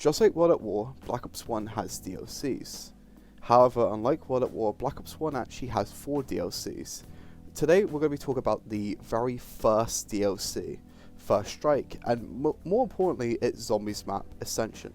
Just like World at War, Black Ops 1 has DLCs. However, unlike World at War, Black Ops 1 actually has 4 DLCs. Today we're going to be talking about the very first DLC, First Strike, and more importantly, its zombies map, Ascension.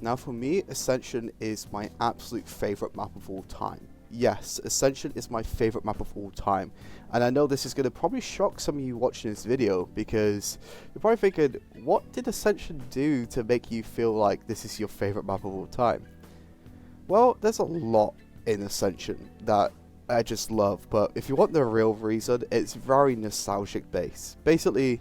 Now for me, Ascension is my absolute favourite map of all time. Yes, Ascension is my favourite map of all time, and I know this is going to probably shock some of you watching this video, because you're probably thinking, what did Ascension do to make you feel like this is your favourite map of all time? Well, there's a lot in Ascension that I just love, but if you want the real reason, it's very nostalgic based. Basically,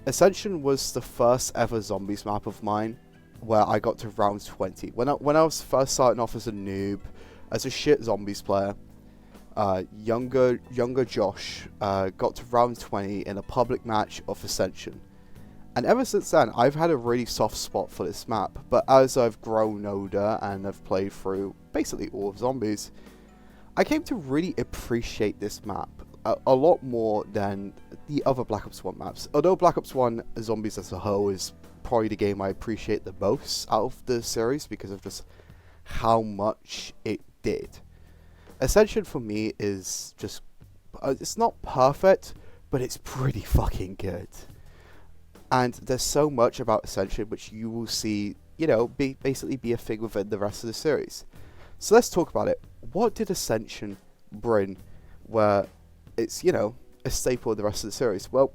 Ascension was the first ever zombies map of mine where I got to round 20. When I was first starting off as a noob, as a shit zombies player, younger Josh got to round 20 in a public match of Ascension. And ever since then, I've had a really soft spot for this map, but as I've grown older and I've played through basically all of zombies, I came to really appreciate this map a lot more than the other Black Ops 1 maps. Although Black Ops 1 Zombies as a whole is probably the game I appreciate the most out of the series because of just how much it did. Ascension for me is just, it's not perfect, but it's pretty fucking good. And there's so much about Ascension which you will see, you know, basically be a thing within the rest of the series. So let's talk about it. What did Ascension bring where it's, you know, a staple of the rest of the series? Well,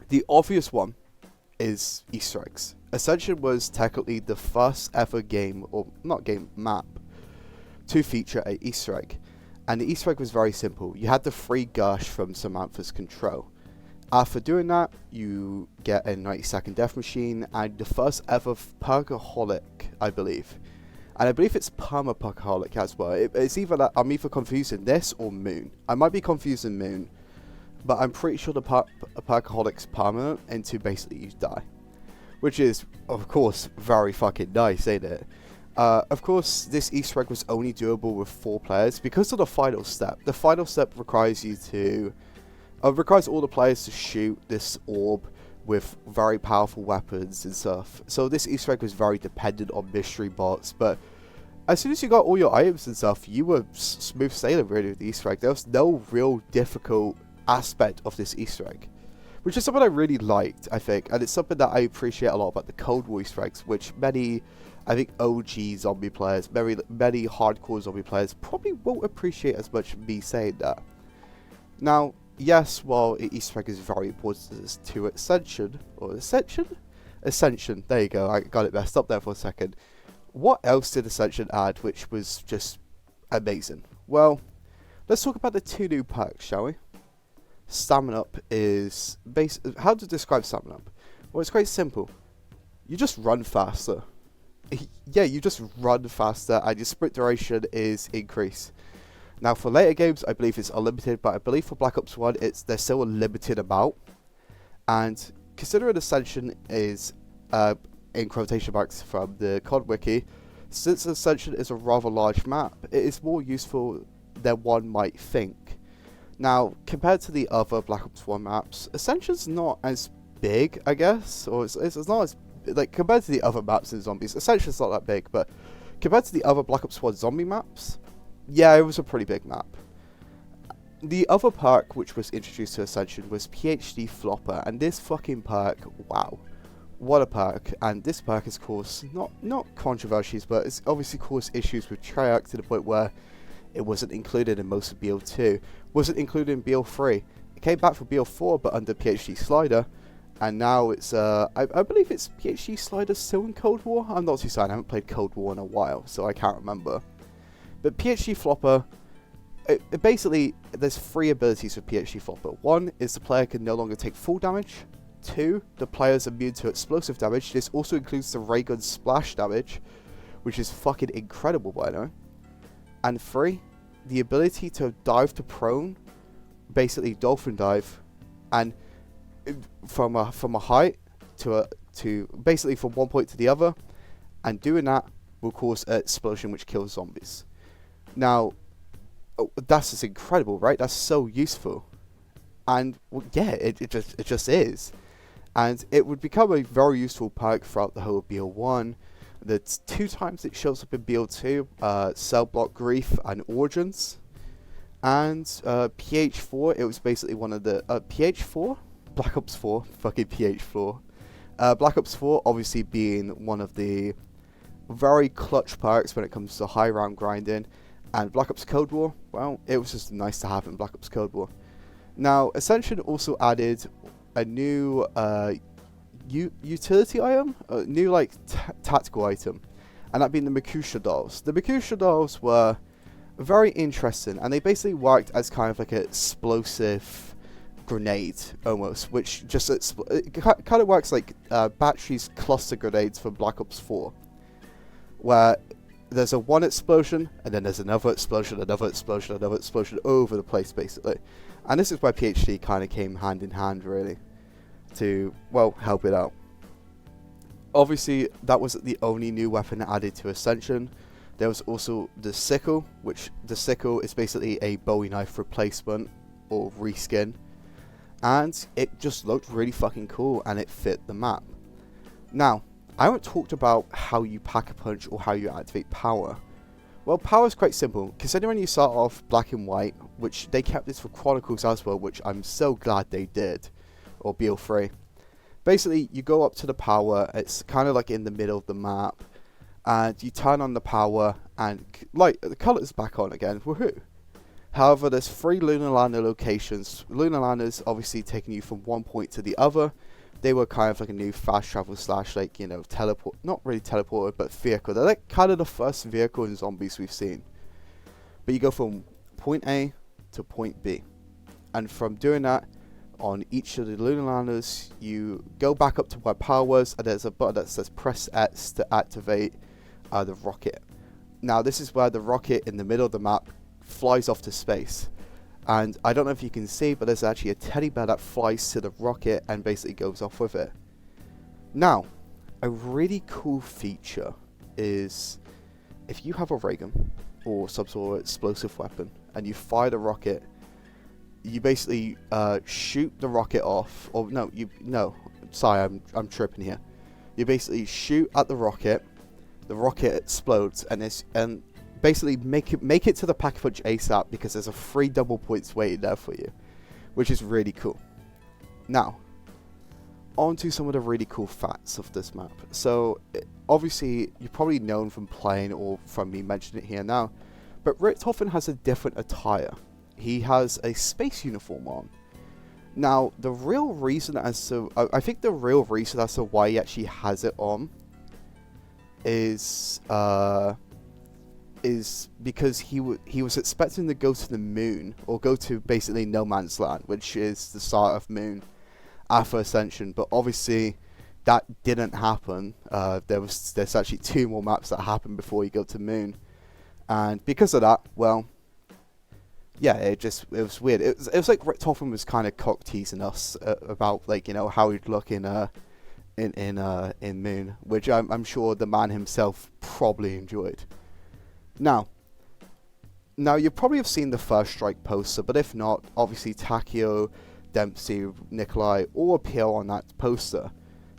the obvious one is Easter eggs. Ascension was technically the first ever game, or not game, map, to feature an Easter egg. And the Easter egg was very simple. You had the free gush from Samantha's control. After doing that, you get a 90-second death machine and the first ever perkaholic, I believe. And I believe it's perma-perkaholic as well. It's either that I'm either confusing this or Moon. I might be confusing Moon, but I'm pretty sure the perkaholic's permanent until basically you die. Which is, of course, very fucking nice, ain't it? Of course, this Easter egg was only doable with 4 players because of the final step. The final step requires you to... requires all the players to shoot this orb with very powerful weapons and stuff. So this Easter egg was very dependent on mystery bots, but as soon as you got all your items and stuff, you were smooth sailing really with the Easter egg. There was no real difficult aspect of this Easter egg, which is something I really liked, I think, and it's something that I appreciate a lot about the Cold War Easter eggs, which many, I think, OG zombie players, many hardcore zombie players probably won't appreciate as much me saying that. Now, yes, while Easter egg is very important to Ascension, Ascension, there you go, I got it messed up there for a second. What else did Ascension add which was just amazing? Well, let's talk about the 2 new perks, shall we? Stamina Up is how to describe Stamina Up? Well, it's quite simple. You just run faster. Yeah, you just run faster and your sprint duration is increased. Now for later games, I believe it's unlimited, but I believe for Black Ops 1, there's still a limited amount. And considering Ascension is, in quotation marks from the COD Wiki, since Ascension is a rather large map, it is more useful than one might think. Now, compared to the other Black Ops 1 maps, Ascension's not as big, I guess, or it's not as, like, compared to the other maps in Zombies, Ascension's not that big, but compared to the other Black Ops 1 zombie maps, yeah, it was a pretty big map. The other perk which was introduced to Ascension was PhD Flopper, and this fucking perk, wow, what a perk. And this perk has caused, not controversies, but it's obviously caused issues with Treyarch to the point where it wasn't included in most of BO2, wasn't included in BO3. It came back for BO4, but under PhD Slider, and now it's, I believe it's PhD Slider still in Cold War? I'm not too certain, I haven't played Cold War in a while, so I can't remember. But PhD Flopper, basically, there's 3 abilities with PhD Flopper. 1 is the player can no longer take full damage. 2, the player is immune to explosive damage. This also includes the ray gun splash damage, which is fucking incredible by now. And 3, the ability to dive to prone, basically dolphin dive, and from a height to basically from one point to the other, and doing that will cause an explosion which kills zombies. Now, that's just incredible, right? That's so useful. And well, yeah, it just is. And it would become a very useful perk throughout the whole of BL1. The 2 times it shows up in BL2, Cell Block Grief and Origins. And PH4, it was basically one of the... PH4? Black Ops 4, fucking PH4. Black Ops 4 obviously being one of the very clutch perks when it comes to high round grinding. And Black Ops Cold War, well, it was just nice to have in Black Ops Cold War. Now, Ascension also added a new utility item, a new like tactical item, and that being the Makusha dolls. The Makusha dolls were very interesting, and they basically worked as kind of like an explosive grenade almost, which just it kind of works like batteries cluster grenades from Black Ops 4, where there's a one explosion and then there's another explosion, another explosion, another explosion over the place basically. And this is where PhD kind of came hand in hand really to, well, help it out. Obviously that wasn't the only new weapon added to Ascension. There was also the sickle, which the sickle is basically a Bowie knife replacement or reskin, and it just looked really fucking cool and it fit the map. Now, I haven't talked about how you pack a punch or how you activate power. Well, power is quite simple, considering you start off black and white, which they kept this for Chronicles as well, which I'm so glad they did, or BL3. Basically, you go up to the power, it's kind of like in the middle of the map, and you turn on the power, and like the colour's back on again, woohoo! However, there's 3 Lunar Lander locations. Lunar Landers obviously taking you from one point to the other. They were kind of like a new fast travel / like, you know, teleport, not really teleporter, but vehicle. They're like kind of the first vehicle in zombies we've seen. But you go from point A to point B. And from doing that, on each of the Lunar Landers, you go back up to where power was, and there's a button that says press X to activate the rocket. Now, this is where the rocket in the middle of the map flies off to space. And I don't know if you can see, but there's actually a teddy bear that flies to the rocket and basically goes off with it. Now, a really cool feature is if you have a ray gun or some sort of explosive weapon and you fire the rocket, you basically shoot the rocket off. Or sorry, I'm tripping here. You basically shoot at the rocket explodes, and basically make it to the pack-a-punch ASAP, because there's a 3 double points waiting there for you, which is really cool. Now, on to some of the really cool facts of this map. So, obviously, you're probably known from playing or from me mentioning it here now, but Richthofen has a different attire. He has a space uniform on. Now, the real reason as to... I think the real reason as to why he actually has it on is because he was expecting to go to the moon, or go to basically No Man's Land, which is the start of moon after Ascension, but obviously that didn't happen. There's actually 2 more maps that happen before you go to moon, and because of that, well, yeah, it was weird. It was like Richthofen was kind of cock teasing us about, like, you know, how he'd look in moon, which I'm sure the man himself probably enjoyed. Now you probably have seen the First Strike poster, but if not, obviously Takio, Dempsey, Nikolai all appear on that poster.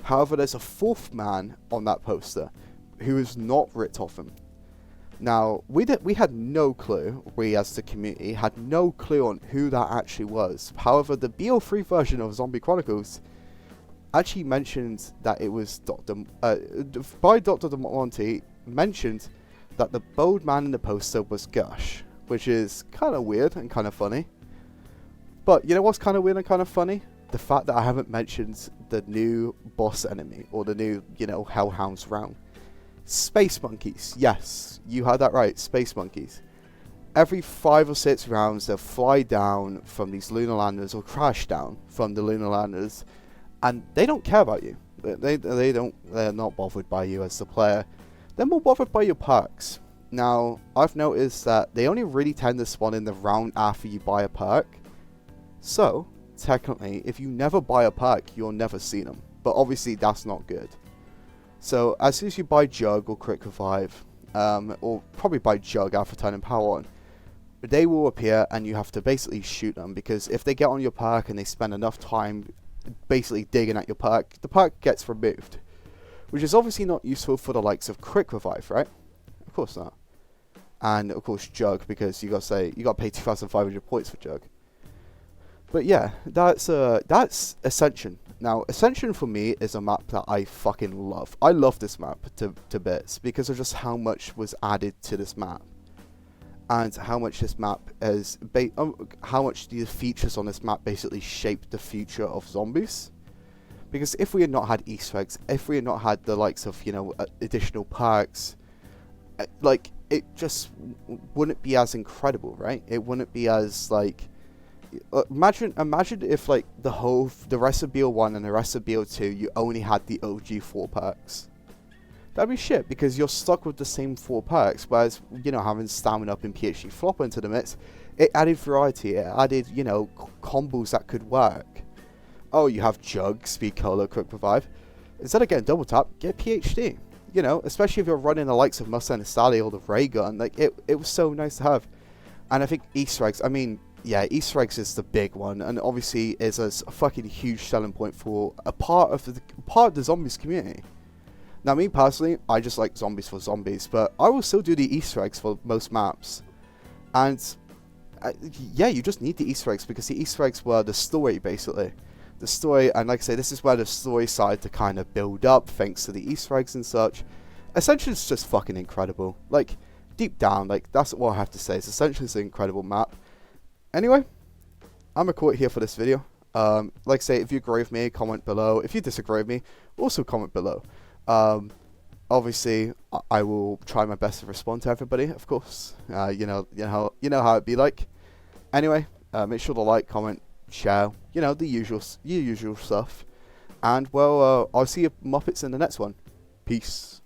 However, there's a 4th man on that poster who is not Richthofen. Now, we had no clue, we as the community had no clue on who that actually was. However, the BO3 version of Zombie Chronicles actually mentioned that it was Dr. Monty mentioned that the bold man in the poster was Gush, which is kind of weird and kind of funny. But you know what's kind of weird and kind of funny? The fact that I haven't mentioned the new boss enemy, or the new, you know, Hellhound's round. Space monkeys. Yes, you heard that right, space monkeys. Every 5 or 6 rounds, they'll fly down from these lunar landers, or crash down from the lunar landers, and they don't care about you. They're not bothered by you as the player. They're more bothered by your perks. Now, I've noticed that they only really tend to spawn in the round after you buy a perk. So, technically, if you never buy a perk, you'll never see them. But obviously, that's not good. So, as soon as you buy Jug or Crit Revive, or probably buy Jug after turning power on, they will appear and you have to basically shoot them. Because if they get on your perk and they spend enough time basically digging at your perk, the perk gets removed, which is obviously not useful for the likes of quick revive, right? Of course not. And of course Jug, because you gotta pay 2,500 points for Jug. But yeah, that's Ascension. Now, Ascension for me is a map that I fucking love. I love this map to bits because of just how much was added to this map, and how much this map is how much the features on this map basically shaped the future of zombies. Because if we had not had Easter eggs, if we had not had the likes of, you know, additional perks, like, it just wouldn't be as incredible, right? It wouldn't be as, like, imagine if, like, the rest of BO1 and the rest of BO2, you only had the OG 4 perks. That'd be shit, because you're stuck with the same 4 perks, whereas, you know, having Stamina Up and PhD Flopper into the mix, it added variety, it added, you know, combos that could work. Oh, you have Jug, Speed Cola, Quick Revive. Instead of getting double tap, get PhD. You know, especially if you're running the likes of Mustang and Sally or the Ray Gun, like, it was so nice to have. And I think Easter eggs, I mean, yeah, Easter eggs is the big one, and obviously is a fucking huge selling point for a part of the zombies community. Now, me personally, I just like zombies for zombies, but I will still do the Easter eggs for most maps. And yeah, you just need the Easter eggs because the Easter eggs were the story, basically. The story, and like I say, this is where the story started to kind of build up thanks to the Easter eggs and such. Ascension is just fucking incredible. Like, deep down, like, that's what I have to say. Ascension is an incredible map. Anyway, I'm gonna call it here for this video. Like I say, if you agree with me, comment below. If you disagree with me, also comment below. Obviously, I will try my best to respond to everybody, of course. You know how it be like. Anyway, make sure to like, comment, share, you know, the usual stuff. And well, I'll see you Muppets in the next one. Peace.